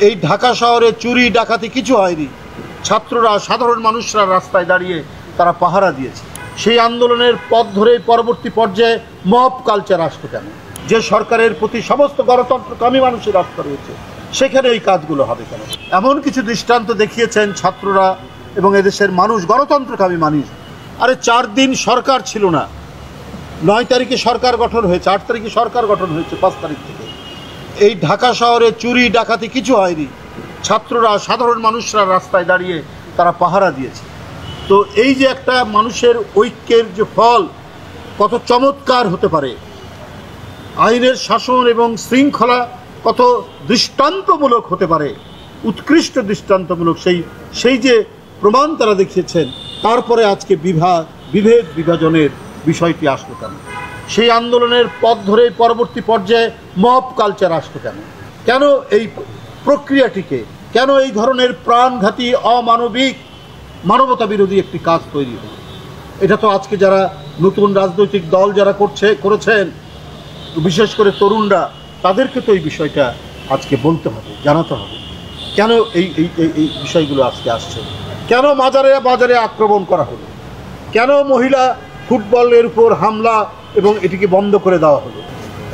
এই ঢাকা শহরে চুরি ডাকাতি কিছু হয়নি। ছাত্ররা, সাধারণ মানুষরা রাস্তায় দাঁড়িয়ে তারা পাহারা দিয়েছে। সেই আন্দোলনের পথ ধরেই পরবর্তী পর্যায়ে মব কালচার আসতো কেন? যে সরকারের প্রতি সমস্ত গণতন্ত্রকামী মানুষের আস্থা রয়েছে, সেখানে এই কাজগুলো হবে কেন? এমন কিছু দৃষ্টান্ত দেখিয়েছেন ছাত্ররা এবং এদেশের মানুষ, গণতন্ত্রকামী মানুষ। আরে 4 দিন সরকার ছিল না, 9 তারিখে সরকার গঠন হয়েছে, 8 তারিখে সরকার গঠন হয়েছে, 5 তারিখ থেকে। এই ঢাকা শহরে চুরি ডাকাতি কিছু হয়নি। ছাত্ররা, সাধারণ মানুষরা রাস্তায় দাঁড়িয়ে তারা পাহারা দিয়েছে। তো এই যে একটা মানুষের ঐক্যের যে ফল কত চমৎকার হতে পারে, আইনের শাসন এবং শৃঙ্খলা কত দৃষ্টান্তমূলক হতে পারে, উৎকৃষ্ট দৃষ্টান্তমূলক, সেই যে প্রমাণ তারা দেখিয়েছেন। তারপরে আজকে বিভেদ বিভাজনের বিষয়টি আসলো কেন? সেই আন্দোলনের পথ ধরে পরবর্তী পর্যায়ে মব কালচার আসলো কেন? কেন এই প্রক্রিয়াটিকে, কেন এই ধরনের প্রাণঘাতী, অমানবিক, মানবতা বিরোধী একটি কাজ তৈরি হলো? এটা তো আজকে যারা নতুন রাজনৈতিক দল যারা করেছেন, বিশেষ করে তরুণরা, তাদেরকে তো এই বিষয়টা আজকে বলতে হবে, জানাতে হবে। কেন এই বিষয়গুলো আজকে আসছে? কেন বাজারে আক্রমণ করা হলো? কেন মহিলা ফুটবলের উপর হামলা এবং এটিকে বন্ধ করে দেওয়া হলো?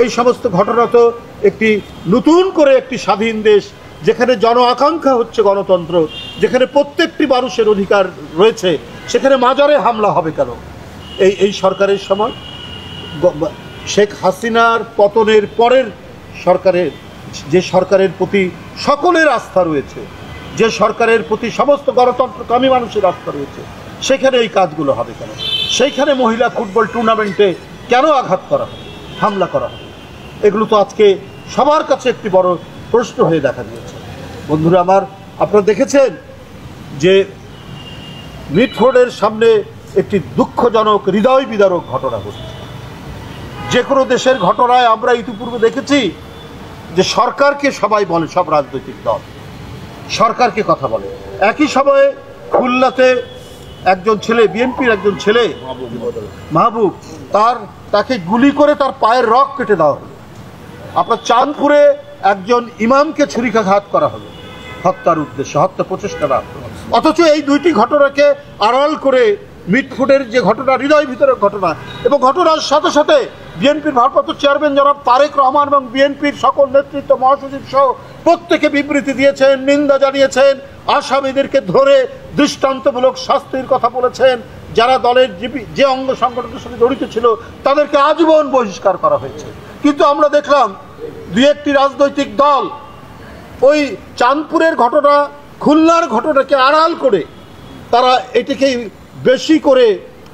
এই সমস্ত ঘটনা তো একটি নতুন করে একটি স্বাধীন দেশ, যেখানে জন আকাঙ্ক্ষা হচ্ছে গণতন্ত্র, যেখানে প্রত্যেকটি মানুষের অধিকার রয়েছে, সেখানে মাজারে হামলা হবে কেন? এই সরকারের সময়, শেখ হাসিনার পতনের পরের সরকারের, যে সরকারের প্রতি সকলের আস্থা রয়েছে, যে সরকারের প্রতি সমস্ত গণতন্ত্রকামী মানুষের আস্থা রয়েছে, সেখানে এই কাজগুলো হবে কেন? সেইখানে মহিলা ফুটবল টুর্নামেন্টে কেন আঘাত করা হবে, হামলা করা হবে? এগুলো তো আজকে সবার কাছে একটি বড় প্রশ্ন হয়ে দেখা দিয়েছে। বন্ধুরা আমার, আপনারা দেখেছেন যে মিটফোর্ডের সামনে একটি দুঃখজনক, হৃদয় বিদারক ঘটনা ঘটছে। যে কোনো দেশের ঘটনায় আমরা ইতিপূর্বে দেখেছি যে সরকারকে সবাই বলে, সব রাজনৈতিক দল সরকারকে কথা বলে। একই সময়ে খুলনাতে একজন ছেলে, বিএনপির একজন ছেলে মাহবুব, তাকে গুলি করে তার পায়ের রগ কেটে দেওয়া হলো। আপনার চাঁদপুরে একজন ইমামকে ছুরিকাঘাত করা হলো হত্যার উদ্দেশ্যে, হত্যা প্রচেষ্টা। অথচ এই দুইটি ঘটনাকে আড়াল করে মিটফোর্ডের যে ঘটনা, হৃদয় ভিতরের ঘটনা, এবং ঘটনার সাথে সাথে বিএনপির ভারপ্রাপ্ত চেয়ারম্যান জনাব তারেক রহমান এবং বিএনপির সকল নেতৃত্ব, মহাসচিব সহ প্রত্যেকে বিবৃতি দিয়েছেন, নিন্দা জানিয়েছেন, আসামিদেরকে ধরে দৃষ্টান্তমূলক শাস্তির কথা বলেছেন। যারা দলের যে অঙ্গ সংগঠনের সাথে জড়িত ছিল তাদেরকে আজীবন বহিষ্কার করা হয়েছে। কিন্তু আমরা দেখলাম 2-1টি রাজনৈতিক দল ওই চাঁদপুরের ঘটনা, খুলনার ঘটনাকে আড়াল করে তারা এটিকে বেশি করে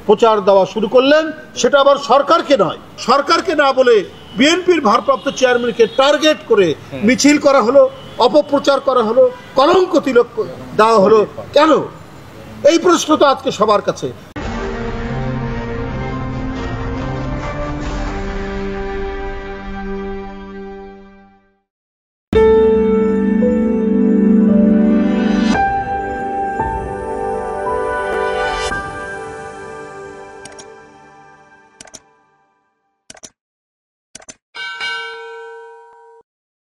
প্রচার দেওয়া শুরু করলেন। সেটা আবার সরকারকে নয়, সরকারকে না বলে বিএনপির ভারপ্রাপ্ত চেয়ারম্যানকে টার্গেট করে মিছিল করা হলো, অপপ্রচার করা হলো, কলঙ্ক তিলক দেওয়া হলো। কেন? এই প্রশ্ন তো আজকে সবার কাছে।